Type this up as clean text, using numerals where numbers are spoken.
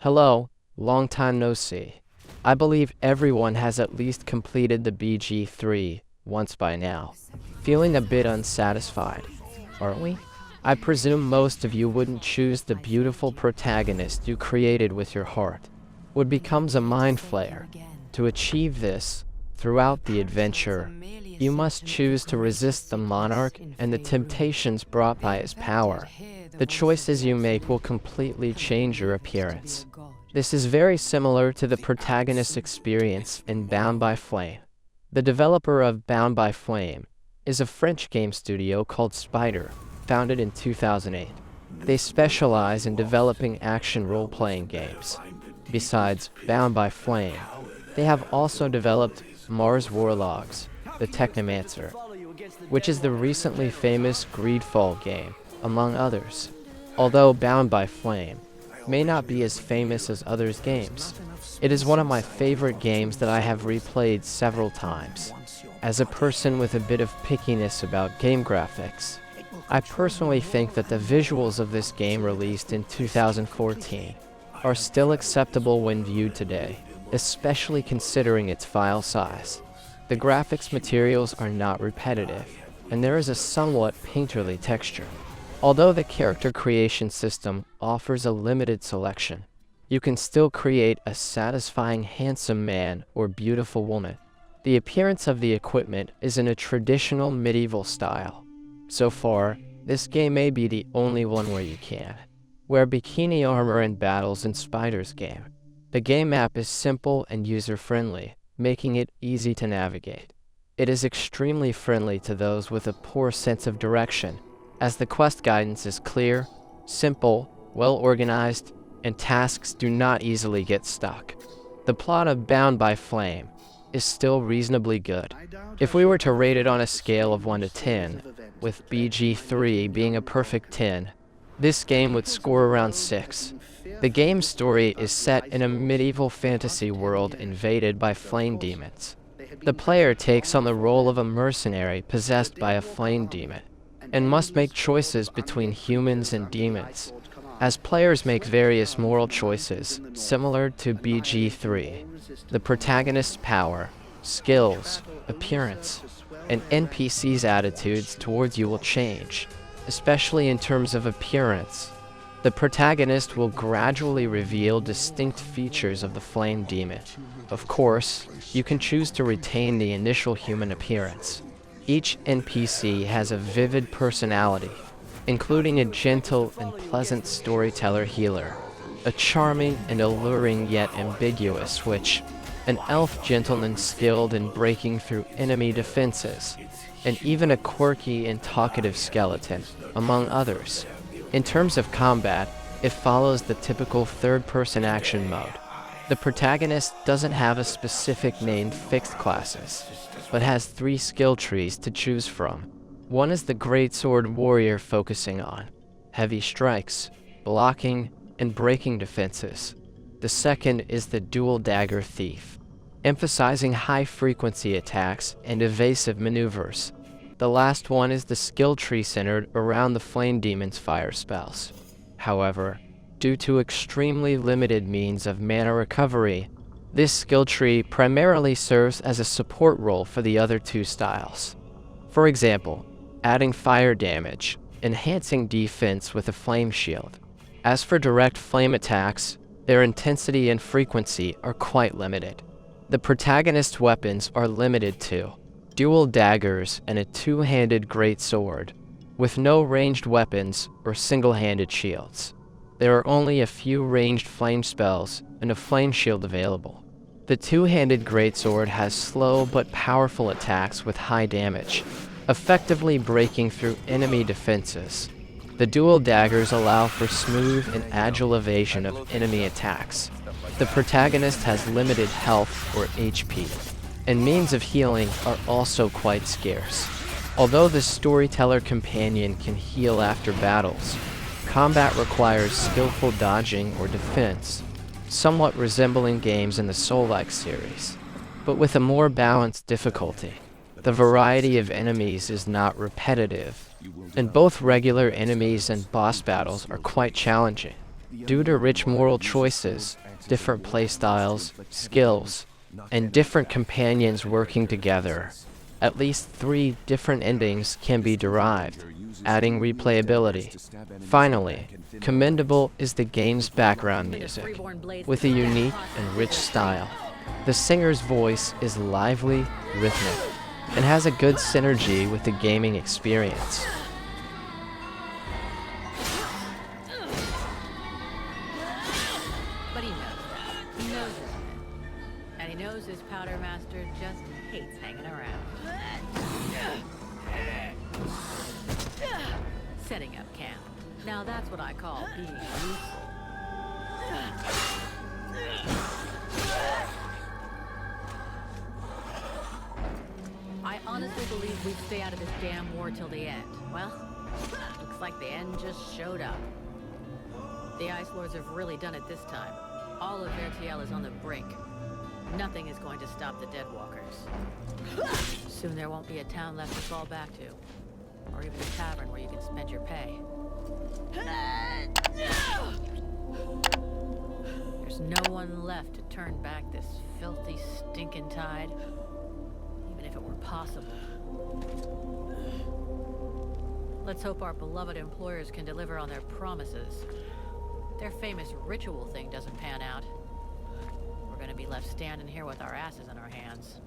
Hello, long time no see. I believe everyone has at least completed the BG3 once by now. Feeling a bit unsatisfied, aren't we? I presume most of you wouldn't choose the beautiful protagonist you created with your heart. What becomes a Mind Flayer? To achieve this, throughout the adventure, you must choose to resist the monarch and the temptations brought by his power. The choices you make will completely change your appearance. This is very similar to the protagonist's experience in Bound by Flame. The developer of Bound by Flame is a French game studio called Spider, founded in 2008. They specialize in developing action role-playing games. Besides Bound by Flame, they have also developed Mars Warlogs, the Technomancer, which is the recently famous Greedfall game, among others. Although Bound by Flame may not be as famous as others' games, it is one of my favorite games that I have replayed several times. As a person with a bit of pickiness about game graphics, I personally think that the visuals of this game released in 2014 are still acceptable when viewed today, especially considering its file size. The graphics materials are not repetitive, and there is a somewhat painterly texture. Although the character creation system offers a limited selection, you can still create a satisfying handsome man or beautiful woman. The appearance of the equipment is in a traditional medieval style. So far, this game may be the only one where you can. Wear bikini armor in battles in Spider's game. The game map is simple and user-friendly, making it easy to navigate. It is extremely friendly to those with a poor sense of direction, as the quest guidance is clear, simple, well-organized, and tasks do not easily get stuck. The plot of Bound by Flame is still reasonably good. If we were to rate it on a scale of 1 to 10, with BG3 being a perfect 10, this game would score around 6. The game's story is set in a medieval fantasy world invaded by flame demons. The player takes on the role of a mercenary possessed by a flame demon, and must make choices between humans and demons. As players make various moral choices, similar to BG3, the protagonist's power, skills, appearance, and NPC's attitudes towards you will change, especially in terms of appearance. The protagonist will gradually reveal distinct features of the flame demon. Of course, you can choose to retain the initial human appearance. Each NPC has a vivid personality, including a gentle and pleasant storyteller healer, a charming and alluring yet ambiguous witch, an elf gentleman skilled in breaking through enemy defenses, and even a quirky and talkative skeleton, among others. In terms of combat, it follows the typical third-person action mode. The protagonist doesn't have a specific named fixed classes, but has 3 skill trees to choose from. One is the Greatsword Warrior, focusing on heavy strikes, blocking, and breaking defenses. The second is the Dual Dagger Thief, emphasizing high-frequency attacks and evasive maneuvers. The last one is the skill tree centered around the Flame Demon's fire spells. However, due to extremely limited means of mana recovery, this skill tree primarily serves as a support role for the other 2 styles. For example, adding fire damage, enhancing defense with a flame shield. As for direct flame attacks, their intensity and frequency are quite limited. The protagonist's weapons are limited to dual daggers and a 2-handed greatsword, with no ranged weapons or single-handed shields. There are only a few ranged flame spells and a flame shield available. The 2-handed greatsword has slow but powerful attacks with high damage, effectively breaking through enemy defenses. The dual daggers allow for smooth and agile evasion of enemy attacks. The protagonist has limited health or HP, and means of healing are also quite scarce. Although the storyteller companion can heal after battles, combat requires skillful dodging or defense, somewhat resembling games in the Soul-like series, but with a more balanced difficulty. The variety of enemies is not repetitive, and both regular enemies and boss battles are quite challenging. Due to rich moral choices, different playstyles, skills, and different companions working together, at least 3 different endings can be derived, adding replayability. Finally, commendable is the game's background music, with a unique and rich style. The singer's voice is lively, rhythmic, and has a good synergy with the gaming experience. But he knows that. He knows his men. And he knows his powder master just hates hanging around. Setting up camp. Now that's what I call being useful. I honestly believe we'd stay out of this damn war till the end. Well, looks like the end just showed up. The Ice Lords have really done it this time. All of Vertiel is on the brink. Nothing is going to stop the Deadwalkers. Soon there won't be a town left to fall back to. Or even a tavern where you can spend your pay. There's no one left to turn back this filthy, stinking tide. Even if it were possible. Let's hope our beloved employers can deliver on their promises. Their famous ritual thing doesn't pan out. We're gonna be left standing here with our asses in our hands.